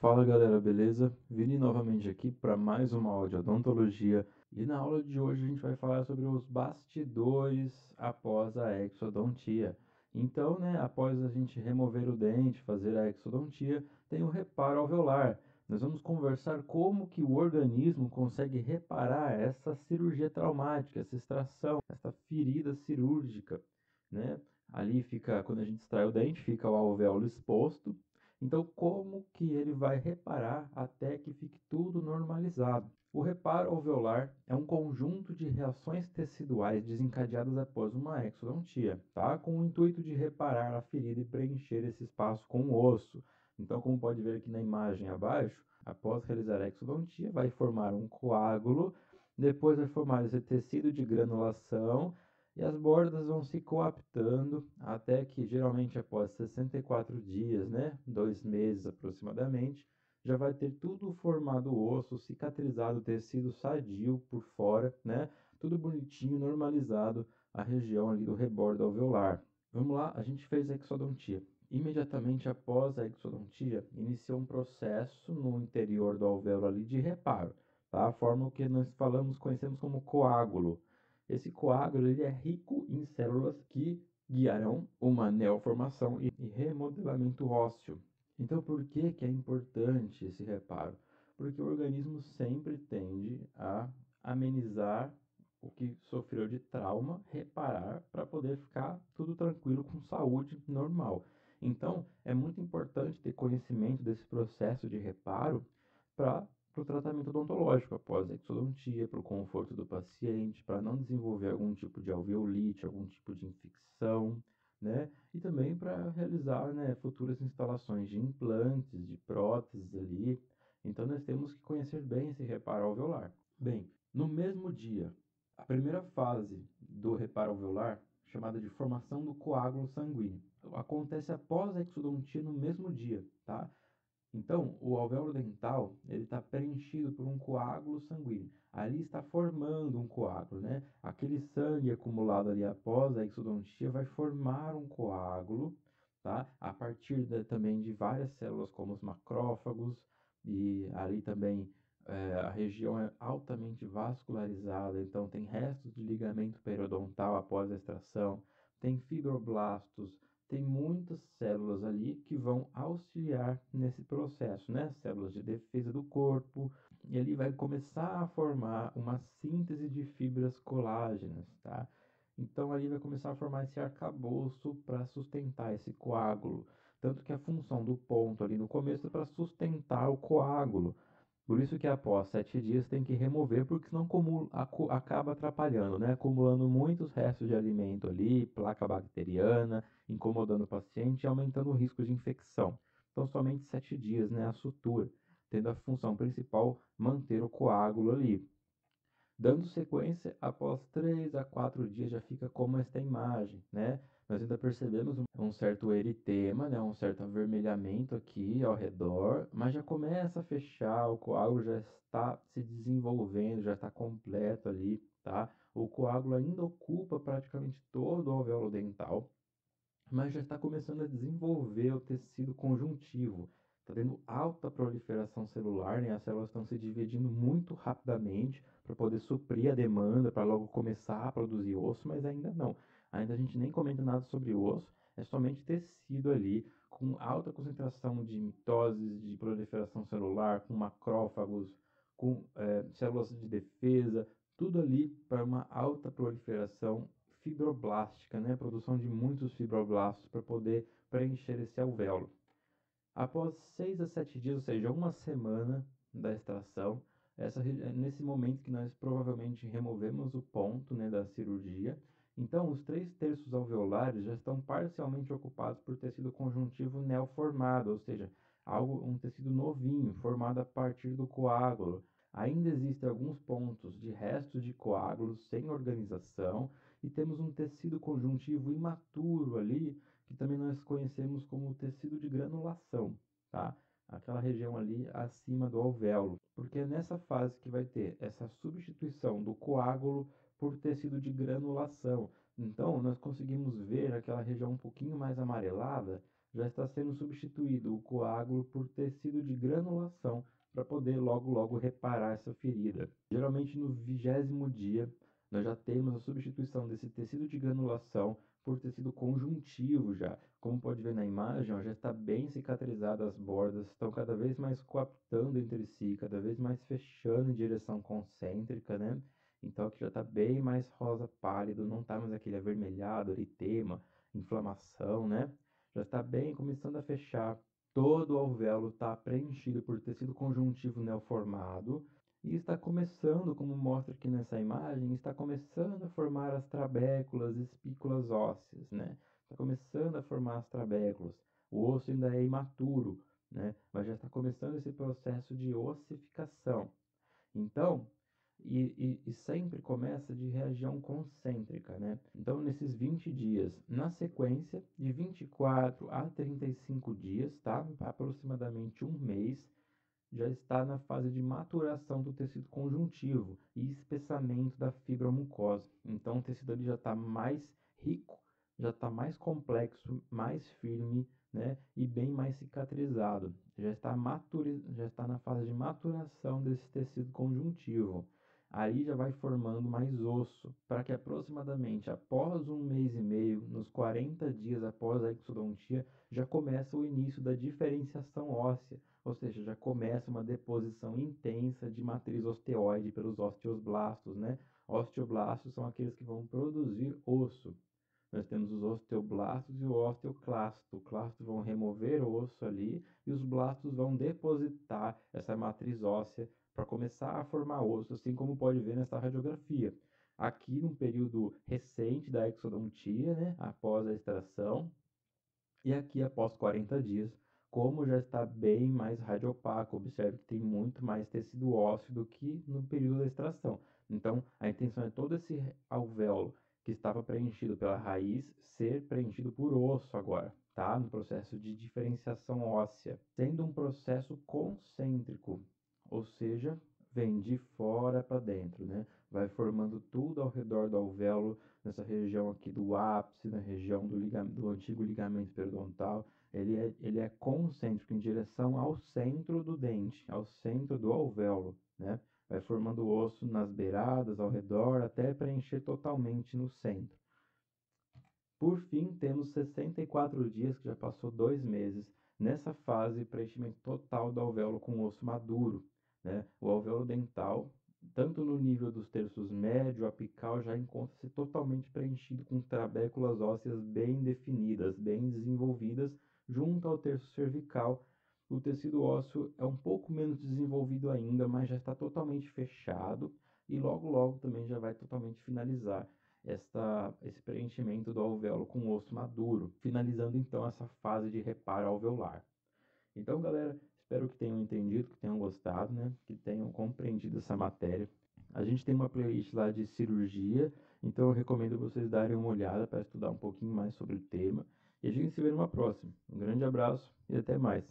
Fala galera, beleza? Vini novamente aqui para mais uma aula de odontologia e na aula de hoje a gente vai falar sobre os bastidores após a exodontia. Então, após a gente remover o dente, fazer a exodontia, tem o reparo alveolar. Nós vamos conversar como que o organismo consegue reparar essa cirurgia traumática, essa extração, essa ferida cirúrgica, né? Ali fica, quando a gente extrai o dente, fica o alvéolo exposto. Então, como que ele vai reparar até que fique tudo normalizado? O reparo alveolar é um conjunto de reações teciduais desencadeadas após uma exodontia, tá? Com o intuito de reparar a ferida e preencher esse espaço com o osso. Então, como pode ver aqui na imagem abaixo, após realizar a exodontia, vai formar um coágulo, depois vai formar esse tecido de granulação e as bordas vão se coaptando até que, geralmente após 64 dias, 2 meses aproximadamente, já vai ter tudo formado o osso, cicatrizado, tecido sadio por fora, tudo bonitinho, normalizado, a região ali do rebordo alveolar. Vamos lá, a gente fez a exodontia. Imediatamente após a exodontia, iniciou um processo no interior do alvéolo ali de reparo, tá? A forma que nós conhecemos como coágulo. Esse coágulo ele é rico em células que guiarão uma neoformação e remodelamento ósseo. Então, por que que é importante esse reparo? Porque o organismo sempre tende a amenizar o que sofreu de trauma, reparar para poder ficar tudo tranquilo com saúde normal. Então, é muito importante ter conhecimento desse processo de reparo para o tratamento odontológico após a exodontia, para o conforto do paciente, para não desenvolver algum tipo de alveolite, algum tipo de infecção, E também para realizar, futuras instalações de implantes, de próteses ali. Então, nós temos que conhecer bem esse reparo alveolar. Bem, no mesmo dia, a primeira fase do reparo alveolar, chamada de formação do coágulo sanguíneo, acontece após a exodontia no mesmo dia, tá? Então, o alvéolo dental ele está preenchido por um coágulo sanguíneo. Ali está formando um coágulo, Aquele sangue acumulado ali após a exodontia vai formar um coágulo, tá? A partir também de várias células como os macrófagos e ali também a região é altamente vascularizada, então tem restos de ligamento periodontal após a extração, tem fibroblastos, tem muitas células ali que vão auxiliar nesse processo, Células de defesa do corpo, e ele vai começar a formar uma síntese de fibras colágenas, tá? Então ali vai começar a formar esse arcabouço para sustentar esse coágulo. Tanto que a função do ponto ali no começo é para sustentar o coágulo. Por isso que após 7 dias tem que remover, porque senão acaba atrapalhando, Acumulando muitos restos de alimento ali, placa bacteriana, incomodando o paciente e aumentando o risco de infecção. Então, somente 7 dias, a sutura, tendo a função principal manter o coágulo ali. Dando sequência, após 3 a 4 dias já fica como esta imagem, Nós ainda percebemos um certo eritema, um certo avermelhamento aqui ao redor, mas já começa a fechar, o coágulo já está se desenvolvendo, já está completo ali, tá? O coágulo ainda ocupa praticamente todo o alvéolo dental, mas já está começando a desenvolver o tecido conjuntivo. Está tendo alta proliferação celular, As células estão se dividindo muito rapidamente para poder suprir a demanda, para logo começar a produzir osso, mas ainda não. Ainda a gente nem comenta nada sobre osso, é somente tecido ali, com alta concentração de mitoses, de proliferação celular, com macrófagos, com células de defesa, tudo ali para uma alta proliferação fibroblástica, Produção de muitos fibroblastos para poder preencher esse alvéolo. Após 6 a 7 dias, ou seja, uma semana da extração, nesse momento que nós provavelmente removemos o ponto, da cirurgia, então os 3/3 alveolares já estão parcialmente ocupados por tecido conjuntivo neoformado, ou seja, um tecido novinho, formado a partir do coágulo. Ainda existem alguns pontos de restos de coágulos sem organização e temos um tecido conjuntivo imaturo ali, que também nós conhecemos como tecido de granulação, tá? Aquela região ali acima do alvéolo, porque é nessa fase que vai ter essa substituição do coágulo por tecido de granulação. Então, nós conseguimos ver aquela região um pouquinho mais amarelada, já está sendo substituído o coágulo por tecido de granulação para poder logo reparar essa ferida. Geralmente no 20º dia, nós já temos a substituição desse tecido de granulação por tecido conjuntivo já. Como pode ver na imagem, ó, já está bem cicatrizada as bordas, estão cada vez mais coaptando entre si, cada vez mais fechando em direção concêntrica, né? Então aqui já está bem mais rosa pálido, não está mais aquele avermelhado, eritema, inflamação, né? Já está bem começando a fechar. Todo o alvéolo está preenchido por tecido conjuntivo neoformado e está começando, como mostra aqui nessa imagem, está começando a formar as trabéculas, espículas ósseas, né? Está começando a formar as trabéculas. O osso ainda é imaturo, né? Mas já está começando esse processo de ossificação. Então, e sempre começa de região concêntrica, né? Então, nesses 20 dias, na sequência, de 24 a 35 dias, tá? Aproximadamente um mês, já está na fase de maturação do tecido conjuntivo e espessamento da fibromucosa. Então, o tecido ali já está mais rico, já está mais complexo, mais firme, né? E bem mais cicatrizado. Já está na fase de maturação desse tecido conjuntivo. Aí já vai formando mais osso, para que aproximadamente após um mês e meio, nos 40 dias após a exodontia, já começa o início da diferenciação óssea, ou seja, já começa uma deposição intensa de matriz osteoide pelos osteoblastos, né? Osteoblastos são aqueles que vão produzir osso. Nós temos os osteoblastos e o osteoclasto. Os clastos vão remover o osso ali e os blastos vão depositar essa matriz óssea para começar a formar osso, assim como pode ver nessa radiografia. Aqui no período recente da exodontia, né, após a extração, e aqui após 40 dias, como já está bem mais radiopaco, observe que tem muito mais tecido ósseo do que no período da extração. Então, a intenção é todo esse alvéolo que estava preenchido pela raiz ser preenchido por osso agora, tá? No processo de diferenciação óssea, sendo um processo concêntrico, ou seja, vem de fora para dentro, né? Vai formando tudo ao redor do alvéolo, nessa região aqui do ápice, na região do antigo ligamento periodontal. Ele é concêntrico em direção ao centro do dente, ao centro do alvéolo, né? Vai formando osso nas beiradas, ao redor, até preencher totalmente no centro. Por fim, temos 64 dias, que já passou 2 meses, nessa fase preenchimento total do alvéolo com osso maduro, né? O alvéolo dental, tanto no nível dos terços médio, apical, já encontra-se totalmente preenchido com trabéculas ósseas bem definidas, bem desenvolvidas, junto ao terço cervical. O tecido ósseo é um pouco menos desenvolvido ainda, mas já está totalmente fechado e logo também já vai totalmente finalizar esse preenchimento do alvéolo com osso maduro, finalizando então essa fase de reparo alveolar. Então, galera, espero que tenham entendido, que tenham gostado, né? Que tenham compreendido essa matéria. A gente tem uma playlist lá de cirurgia, então eu recomendo vocês darem uma olhada para estudar um pouquinho mais sobre o tema. E a gente se vê numa próxima. Um grande abraço e até mais.